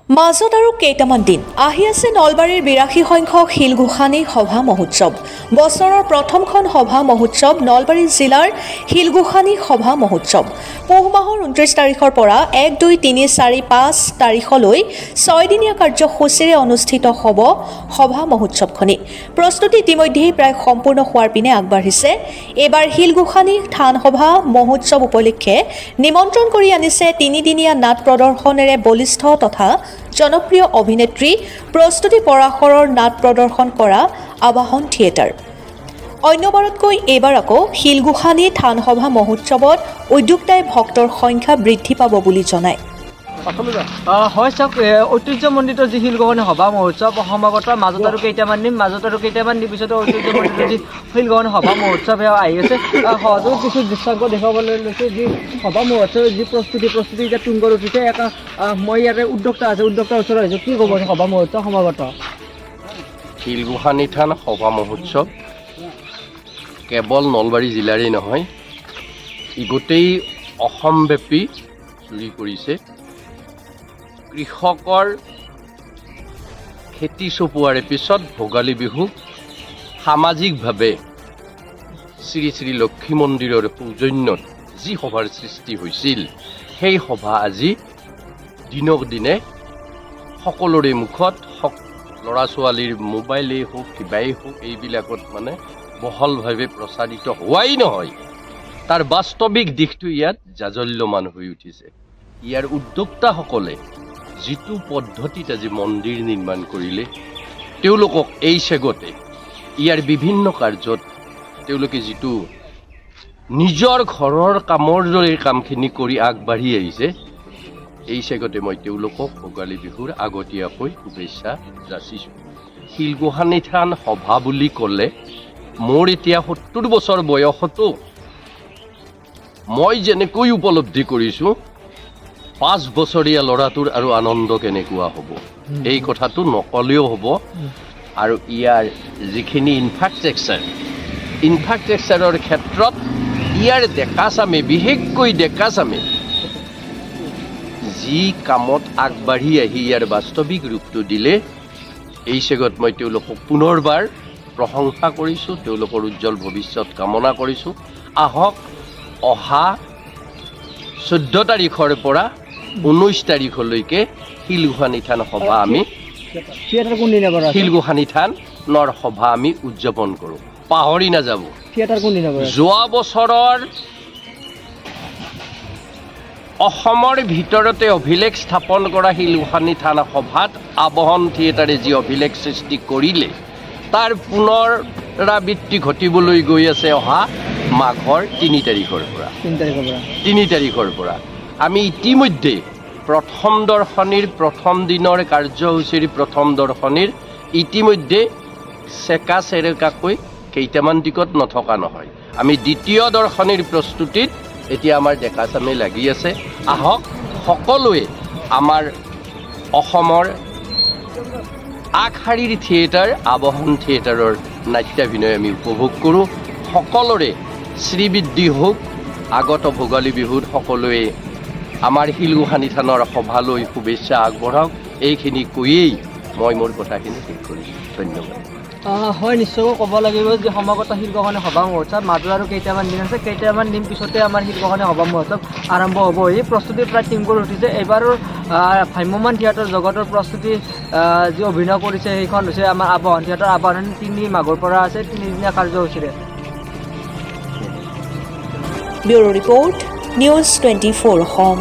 মাজত আৰু কেইটামান দিন আহি আছে নলবাৰীৰ ৮২ সংখ্যক শিলগোসানী সভা মহোৎসৱ। বছৰৰ প্ৰথমখন সভা মহোৎসৱ নলবাৰী জিলাৰ শিলগোসানী সভা মহোৎসৱ পুহ মাহৰ ২৯ তাৰিখৰ পৰা ১, ২, ৩, ৪, ৫ তাৰিখলৈ ৬ দিনীয়া কাৰ্যসূচীৰে অনুষ্ঠিত হ'ব সভা মহোৎসৱখনি। প্ৰস্তুতি ইতিমধ্যেই প্ৰায় সম্পূৰ্ণ হোৱাৰ পিনে আগবাঢ়িছে। এইবাৰ শিলগোসানী থান সভা মহোৎসৱ উপলক্ষে নিমন্ত্ৰণ কৰি আনিছে ৩ দিনীয়া নাট প্ৰদৰ্শনেৰে বলিষ্ঠ তথা জনপ্ৰিয় অভিনেত্ৰী প্ৰস্তুতি পৰাশৰৰ নাট প্ৰদৰ্শন কৰা আবাহন থিয়েটাৰ। অন্যবাৰতকৈ এইবাৰ আকৌ শিলগোসানী থান সভা মহোৎসৱত উদ্যোক্তাই ভক্তৰ সংখ্যা বৃদ্ধি পাব বুলি জনায়। হয় চাওক, ঐতিহ্যমণ্ডিত যি শিলগোসানী সভা মহোৎসৱ সমাগত মাজত আৰু কেইটামান দিন পিছতে ঐতিহ্যমণ্ডিত যি শিলগোসানী সভা মহোৎসৱ সেয়া আহি আছে। সহজেও কিছু দৃশ্যাংক দেখাবলৈ লৈছে। যি সভা মহোৎসৱৰ যি প্ৰস্তুতি এতিয়া তুংগত উঠিছে। মই ইয়াতে উদ্যোক্তাৰ ওচৰত আহিছোঁ। কি ক'ব সভা মহোৎসৱ সমাগত? শিলগোসানী থান সভা মহোৎসৱ কেৱল নলবাৰী জিলাৰেই নহয়, ই গোটেই অসমব্যাপী চুৰি কৰিছে। কৃষকৰ খেতি চপোৱাৰ পিছত ভোগালী বিহুক সামাজিকভাৱে শ্ৰী শ্ৰী লক্ষ্মী মন্দিৰৰ সৌজন্যত যি সভাৰ সৃষ্টি হৈছিল, সেই সভা আজি দিনক দিনে সকলোৰে মুখত ল'ৰা ছোৱালীৰ মোবাইলেই হওক কিবাই হওক এইবিলাকত বহলভাৱে প্ৰচাৰিত হোৱাই নহয়, তাৰ বাস্তৱিক দিশটো ইয়াত জাজল্যমান হৈ উঠিছে। ইয়াৰ উদ্যোক্তাসকলে যিটো পদ্ধতিত আজি মন্দিৰ নিৰ্মাণ কৰিলে, তেওঁলোকক এই চেগতে ইয়াৰ বিভিন্ন কাৰ্যত তেওঁলোকে যিটো নিজৰ ঘৰৰ কামৰ দৰে কামখিনি কৰি আগবাঢ়ি আহিছে, এই চেগতে মই তেওঁলোকক ভোগালী বিহুৰ আগতীয়াকৈ শুভেচ্ছা যাচিছোঁ। শিলগোসানী থান সভা বুলি ক'লে মোৰ এতিয়া ৭০ বছৰ বয়সতো মই যেনেকৈ উপলব্ধি কৰিছোঁ, ৫ বছৰীয়া ল'ৰাটোৰ আৰু আনন্দ কেনেকুৱা হ'ব এই কথাটো নকলেও হ'ব। আৰু ইয়াৰ যিখিনি ইনফ্ৰাষ্ট্ৰাকচাৰৰ ক্ষেত্ৰত ইয়াৰ ডেকাচামে, বিশেষকৈ ডেকাচামে যি কামত আগবাঢ়ি আহি ইয়াৰ বাস্তৱিক ৰূপটো দিলে, এই চেগত মই তেওঁলোকক পুনৰবাৰ প্ৰশংসা কৰিছোঁ, তেওঁলোকৰ উজ্জ্বল ভৱিষ্যত কামনা কৰিছোঁ। আহক অহা ১৪ তাৰিখৰ পৰা ১৯ তাৰিখলৈকে শিলগোসানী থান সভা আমি শিলগোসানী থানৰ সভা আমি উদযাপন কৰোঁ। পাহৰি নাযাব, যোৱা বছৰৰ অসমৰ ভিতৰতে অভিলেখ স্থাপন কৰা শিলগোসানী থান সভাত আবাহন থিয়েটাৰে যি অভিলেখ সৃষ্টি কৰিলে, তাৰ পুনৰাবৃত্তি ঘটিবলৈ গৈ আছে অহা মাঘৰ ৩ তাৰিখৰ পৰা। আমি ইতিমধ্যে প্ৰথম দৰ্শনীৰ প্ৰথম দিনৰ কাৰ্যসূচীৰ প্ৰথম দৰ্শনীৰ ইতিমধ্যে চেকা চেৰেকাকৈ কেইটামান দিশত নথকা নহয়। আমি দ্বিতীয় দৰ্শনীৰ প্ৰস্তুতিত এতিয়া আমাৰ ডেকাচামে লাগি আছে। আহক সকলোৱে আমাৰ অসমৰ আগশাৰীৰ থিয়েটাৰ আবাহন থিয়েটাৰৰ নাট্যাভিনয় আমি উপভোগ কৰোঁ। সকলোৰে শ্ৰীবৃদ্ধি হওক। আগত ভোগালী বিহুত সকলোৱে আমাৰ শিলগোসানী থানৰ সভালৈ শুভেচ্ছা আগবঢ়াওক। এইখিনি কৈয়েই মই মোৰ কথাখিনি শেষ কৰিছোঁ। ধন্যবাদ। হয়, নিশ্চয়কৈ ক'ব লাগিব যে সমাগত শিলগোসানী সভা মহোৎসৱ মাজত আৰু কেইটামান দিন আছে। কেইটামান দিন পিছতে আমাৰ শিলগোসানী সভা মহোৎসৱ আৰম্ভ হ'ব। এই প্ৰস্তুতি প্ৰায় টিংগত উঠিছে। এইবাৰৰ ভ্ৰাম্যমান থিয়েটাৰ জগতৰ প্ৰস্তুতি যি অভিনয় কৰিছে সেইখন হৈছে আমাৰ আবাহন থিয়েটাৰ। আবাহন ৩ মাঘৰ পৰা আছে ৩ দিনীয়া কাৰ্যসূচীৰে। Bureau report, news 24 Assam.